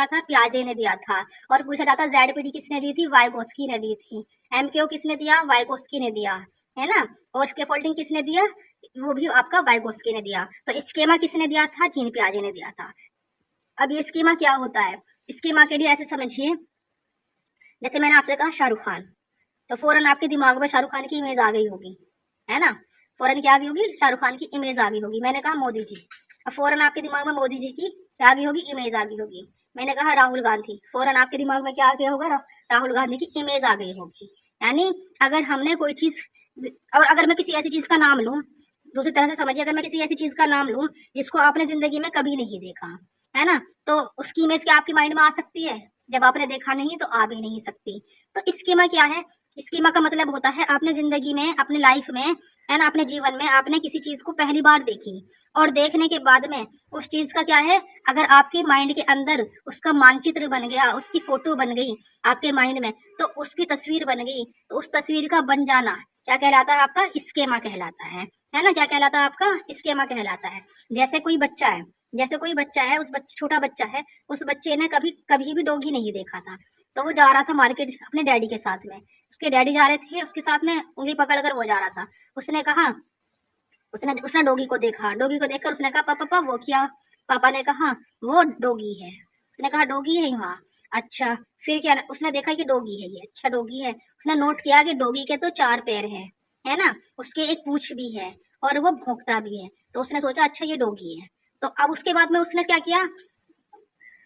था, पियाजे ने दिया था। और पूछा जाता जेडपीडी किसने दी थी, वाइगोत्स्की ने दी थी। एमक्यू किसने दिया, वाइगोत्स्की ने दिया, है ना। और स्कैफोल्डिंग किसने दिया, वो भी आपका वाइगोत्स्की ने दिया। तो स्केमा किसने दिया था, जीन पियाजे ने दिया था। अब ये स्कीमा क्या होता है, स्कीमा के लिए ऐसे समझिए, जैसे मैंने आपसे कहा शाहरुख खान, तो फौरन आपके दिमाग में शाहरुख खान की इमेज आ गई होगी, है ना। फौरन क्या आ गई होगी, शाहरुख खान की इमेज आ गई होगी। मैंने कहा मोदी जी, अब फौरन आपके दिमाग में मोदी जी की क्या आ गई होगी, इमेज आ गई होगी। मैंने कहा राहुल गांधी, फौरन आपके दिमाग में क्या आ गया होगा, राहुल गांधी की इमेज आ गई होगी। यानी अगर हमने कोई चीज, और अगर मैं किसी ऐसी चीज का नाम लूं, दूसरी तरह से समझिए, अगर मैं किसी ऐसी चीज का नाम लूं जिसको आपने जिंदगी में कभी नहीं देखा, है ना, तो उसकी इमेज क्या आपके माइंड में आ सकती है? जब आपने देखा नहीं तो आ भी नहीं सकती। तो स्कीमा क्या है, स्कीमा का मतलब होता है आपने जिंदगी में, अपनी लाइफ में, है ना, अपने जीवन में आपने किसी चीज को पहली बार देखी, और देखने के बाद में उस चीज का क्या है, अगर आपके माइंड के अंदर उसका मानचित्र बन गया, उसकी फोटो बन गई आपके माइंड में, तो उसकी तस्वीर बन गई, तो उस तस्वीर का बन जाना क्या कहलाता है, आपका स्केमा कहलाता है ना। क्या कहलाता है, आपका स्केमा कहलाता है। जैसे कोई बच्चा है, जैसे कोई बच्चा है, उस छोटा बच्चा है, उस बच्चे ने कभी कभी भी डॉगी नहीं देखा था, तो वो जा रहा था मार्केट अपने डैडी के साथ में, उसके डैडी जा रहे थे, उसके साथ में उंगली पकड़ कर वो जा रहा था। उसने कहा, उसने उसने डॉगी को देखा, डॉगी को देखकर उसने कहा पापा पापा वो क्या, पापा ने कहा वो डॉगी है। उसने कहा डॉगी है वहाँ, अच्छा फिर क्या, उसने देखा कि डॉगी है ये, अच्छा डॉगी है। उसने नोट किया कि डॉगी के तो 4 पैर है ना, उसके एक पूंछ भी है, और वो भौंकता भी है। तो उसने सोचा अच्छा ये डॉगी है। तो अब उसके बाद में उसने क्या किया,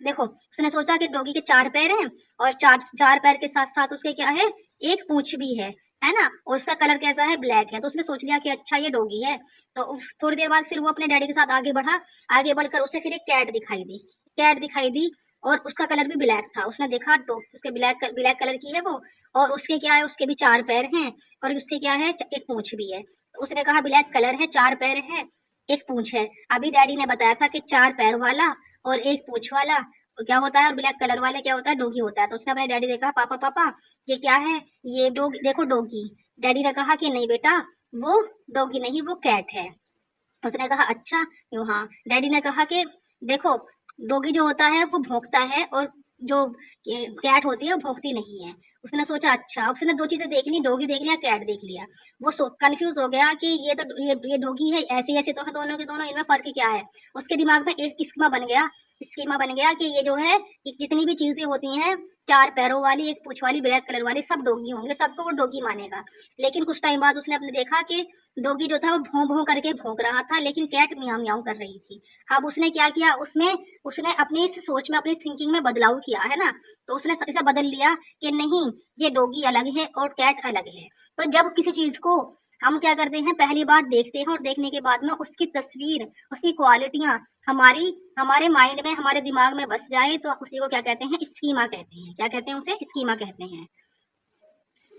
देखो उसने सोचा कि डॉगी के 4 पैर हैं, और चार चार पैर के साथ साथ उसके क्या है, एक पूंछ भी है ना, और उसका कलर कैसा है, ब्लैक है। तो उसने सोच लिया कि अच्छा ये डॉगी है। तो थोड़ी देर बाद फिर वो अपने डैडी के साथ आगे बढ़ा, आगे बढ़कर उसे फिर एक कैट दिखाई दी, कैट दिखाई दी, और उसका कलर भी ब्लैक था। उसने देखा उसके ब्लैक ब्लैक कलर की है वो, और उसके क्या है, उसके भी 4 पैर हैं, और उसके क्या है, एक पूंछ भी है। तो उसने कहा ब्लैक कलर है, 4 पैर है, एक पूंछ है। अभी डैडी ने बताया था कि 4 पैर वाला और एक पूंछ वाला तो क्या होता है, और ब्लैक कलर वाले क्या होता है, डॉगी होता है। तो उसने अपने डैडी देखा, पापा पापा ये क्या है, ये डॉग देखो डॉगी। डैडी ने कहा कि नहीं बेटा वो डॉगी नहीं, वो कैट है। उसने कहा अच्छा क्यों, हाँ। डैडी ने कहा कि देखो डॉगी जो होता है वो भौंकता है, और जो कैट होती है वो भौंकती नहीं है। उसने सोचा अच्छा, उसने 2 चीजें देख ली, डॉगी देख लिया, कैट देख लिया। वो कंफ्यूज हो गया कि ये तो ये डॉगी है, ऐसे ऐसे तो है दोनों के दोनों, इनमें फर्क क्या है। उसके दिमाग में एक स्कीमा बन गया कि ये जो है, कि जितनी भी चीजें होती हैं 4 पैरों वाली, एक पूंछ वाली, ब्लैक कलर वाली, सब डॉगी होंगे, सबको वो डॉगी मानेगा। लेकिन कुछ टाइम बाद उसने अपने देखा कि डॉगी जो था वो भौं भौं करके भौंक रहा था, लेकिन कैट म्याऊं म्याऊं कर रही थी। अब उसने क्या किया, उसमें उसने अपनी इस सोच में, अपनी थिंकिंग में बदलाव किया, है ना। तो उसने इसे बदल लिया कि नहीं ये डॉगी अलग है और कैट अलग है। तो जब किसी चीज को हम क्या करते हैं, पहली बार देखते हैं, और देखने के बाद में उसकी तस्वीर, उसकी क्वालिटियां हमारे माइंड में, हमारे दिमाग में बस जाए, तो उसी को क्या कहते हैं, स्कीमा कहते हैं। क्या कहते हैं, उसे स्कीमा कहते हैं।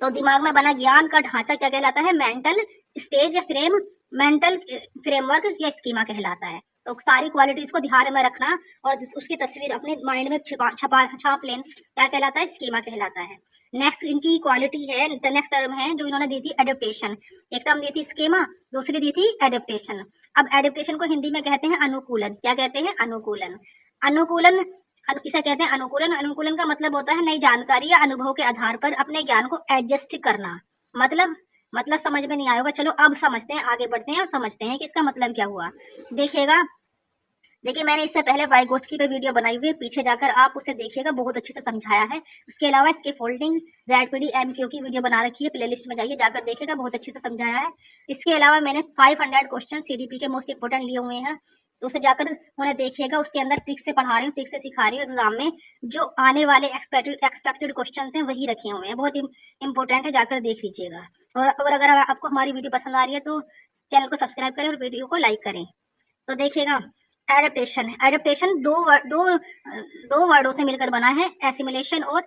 तो दिमाग में बना ज्ञान का ढांचा क्या कहलाता है, मेंटल स्टेज या मेंटल फ्रेमवर्क या स्कीमा कहलाता है। तो सारी क्वालिटीज को ध्यान में रखना और उसकी तस्वीर अपने माइंड में छाप लेना क्या कहलाता है, स्कीमा कहलाता है। नेक्स्ट इनकी क्वालिटी है, नेक्स्ट टर्म है जो इन्होंने दी थी, एडेप्टेशन। एक टर्म दी थी स्कीमा, दूसरी दी थी एडेप्टेशन। अब एडेप्टेशन को हिंदी में कहते हैं अनुकूलन। क्या कहते हैं, अनुकूलन। अनुकूलन किसे कहते हैं, अनुकूलन। अनुकूलन का मतलब होता है नई जानकारी या अनुभव के आधार पर अपने ज्ञान को एडजस्ट करना। मतलब समझ में नहीं आया होगा, चलो अब समझते हैं, आगे बढ़ते हैं और समझते हैं कि इसका मतलब क्या हुआ। देखिएगा, देखिए मैंने इससे पहले वाइगोत्स्की पे वीडियो बनाई हुई है, पीछे जाकर आप उसे देखिएगा, बहुत अच्छे से समझाया है। उसके अलावा इसके फोल्डिंग, जेडपीडी, एमक्यू की वीडियो बना रखी है, प्लेलिस्ट में जाइए, जाकर देखिएगा, बहुत अच्छे से समझाया है। इसके अलावा मैंने 500 क्वेश्चन सीडीपी के मोस्ट इंपोर्टेंट लिए हुए हैं, तो उसे जाकर उन्हें देखिएगा। उसके अंदर ट्रिक से पढ़ा रही हूँ, ट्रिक से सिखा रही हूँ। एग्जाम में जो आने वाले एक्सपेक्टेड क्वेश्चन हैं वही रखे हुए हैं, बहुत इंपॉर्टेंट है, जाकर देख लीजिएगा। और अगर आपको हमारी वीडियो पसंद आ रही है तो चैनल को सब्सक्राइब करें और वीडियो को लाइक करें। तो देखिएगा, एडेप्टेशन। एडेप्टेशन दो वर्डों से मिलकर बना है, एसिमिलेशन और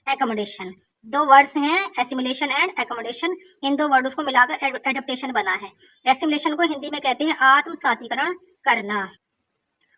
एकोमोडेशन। 2 वर्ड्स हैं, assimilation and accommodation. In 2 words को मिलाकर एडेप्टेशन बना है। एसिमिलेशन को हिंदी में कहते हैं आत्मसातीकरण करना,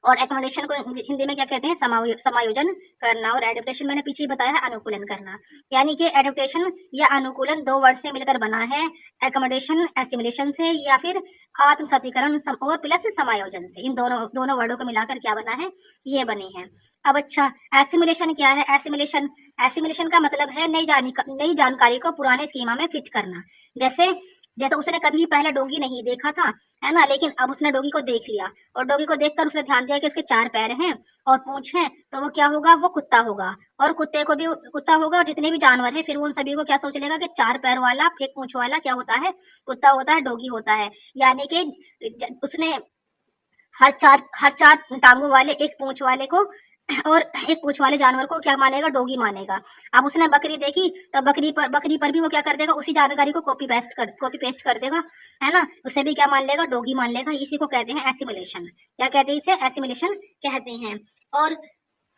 और एकोमोडेशन को हिंदी में क्या कहते हैं, समायोजन करना। और एडेप्टेशन मैंने पीछे बताया है, अनुकूलन करना। यानी कि एडेप्टेशन या अनुकूलन 2 वर्ड से मिलकर बना है, एकोमोडेशन एसिमिलेशन से, या फिर आत्मसातीकरण और प्लस समायोजन से। इन दोनों वर्डों को मिलाकर क्या बना है, ये बनी है। अब अच्छा, एसिमिलेशन क्या है। एसिमिलेशन का मतलब है नई जानकारी को पुराने स्कीमा में फिट करना। जैसे जैसे उसने कभी पहले डॉगी नहीं देखा था, है ना, लेकिन अब उसने डॉगी को देख लिया और डॉगी को देखकर उसने ध्यान दिया कि उसके 4 पैर हैं और पूंछ है, तो वो क्या होगा, वो कुत्ता होगा। और कुत्ते को भी कुत्ता होगा, और जितने भी जानवर हैं फिर वो उन सभी को क्या सोच लेगा कि 4 पैर वाला, एक पूंछ वाला क्या होता है, कुत्ता होता है, डॉगी होता है। यानी कि उसने हर चार टांगों वाले, एक पूंछ वाले को और एक पूंछ वाले जानवर को क्या मानेगा, डॉगी मानेगा। अब उसने बकरी देखी तो बकरी पर भी वो क्या कर देगा, उसी जानकारी को कॉपी पेस्ट कर देगा, है ना, उसे भी क्या मान लेगा, डॉगी मान लेगा। इसी को कहते हैं एसिमिलेशन। क्या कहते हैं इसे, एसिमिलेशन कहते हैं। और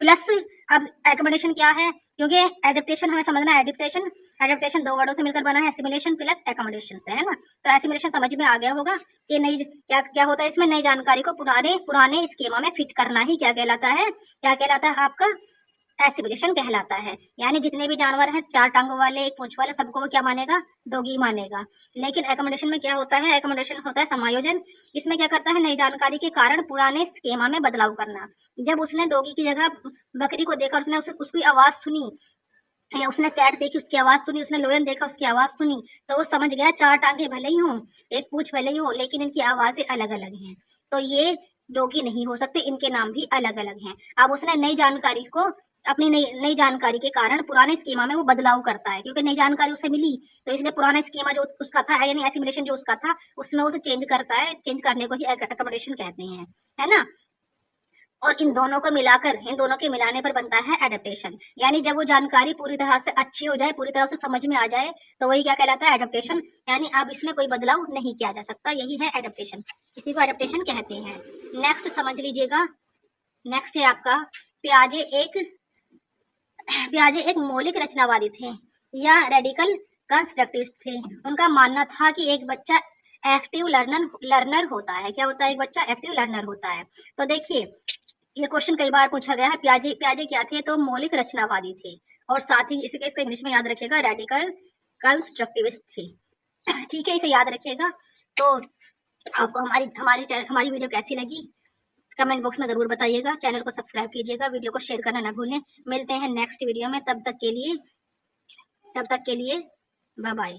प्लस अब एकोमोडेशन क्या है, क्योंकि एडेप्टेशन हमें समझना है, एडेप्टेशन एडेप्टेशन 2 वर्डों से मिलकर बना है, एसिमिलेशन प्लस एकोमोडेशन से, है ना। तो एसिमिलेशन समझ में आ गया होगा कि नई क्या क्या होता है इसमें, नई जानकारी को पुराने पुराने स्कीमा में फिट करना ही क्या कहलाता है, क्या कहलाता है आपका, एसिमिलेशन कहलाता है। यानी जितने भी जानवर हैं, 4 टांगों वाले, एक पूंछ वाले, सबको वो क्या मानेगा, डॉगी मानेगा। लेकिन एकोमोडेशन में क्या होता है, एकोमोडेशन होता है समायोजन। इसमें क्या करता है, नई जानकारी के कारण पुराने स्कीमा में बदलाव करना। जब उसने डॉगी की जगह बकरी को देखा, उसने उसकी आवाज सुनी, या उसने कैट देखी उसकी आवाज सुनी, उसने लोयन देखा उसकी आवाज सुनी, तो वो समझ गया 4 टांगे भले ही हों, एक पूंछ भले ही हो, लेकिन इनकी आवाजें अलग अलग हैं, तो ये डॉगी नहीं हो सकते, इनके नाम भी अलग अलग हैं। अब उसने नई जानकारी को, अपनी नई नई जानकारी के कारण पुराने स्कीमा में वो बदलाव करता है, क्योंकि नई जानकारी उसे मिली, तो इसलिए पुराना स्कीमा जो उसका था, यानी एसिमिलेशन जो उसका था, उसमें उसे चेंज करता है। इस चेंज करने को ही एकोमोडेशन कहते हैं, है ना। और इन दोनों को मिलाकर, इन दोनों के मिलाने पर बनता है एडेप्टेशन। यानी जब वो जानकारी पूरी तरह से अच्छी हो जाए, पूरी तरह से समझ में आ जाए, तो वही क्या कहलाता है, एडेप्टेशन। यानी अब इसमें कोई बदलाव नहीं किया जा सकता, यही है एडेप्टेशन, इसी को एडेप्टेशन कहते हैं। नेक्स्ट समझ लीजिएगा, नेक्स्ट है आपका, पियाजे एक पियाजे एक मौलिक रचनावादी थे या रेडिकल कंस्ट्रक्टिविस्ट थे। उनका मानना था कि एक बच्चा एक्टिव लर्नर होता है। क्या होता है, एक बच्चा एक्टिव लर्नर होता है। तो देखिए, ये क्वेश्चन कई बार पूछा गया है। पियाजे पियाजे क्या थे, तो मौलिक रचनावादी थे, और साथ ही इसके इसका इंग्लिश में याद रखिएगा, रेडिकल कंस्ट्रक्टिविस्ट थे। ठीक है, इसे याद रखिएगा। तो आपको हमारी वीडियो कैसी लगी, कमेंट बॉक्स में जरूर बताइएगा। चैनल को सब्सक्राइब कीजिएगा, वीडियो को शेयर करना ना भूलें। मिलते हैं नेक्स्ट वीडियो में, तब तक के लिए बाय बाय।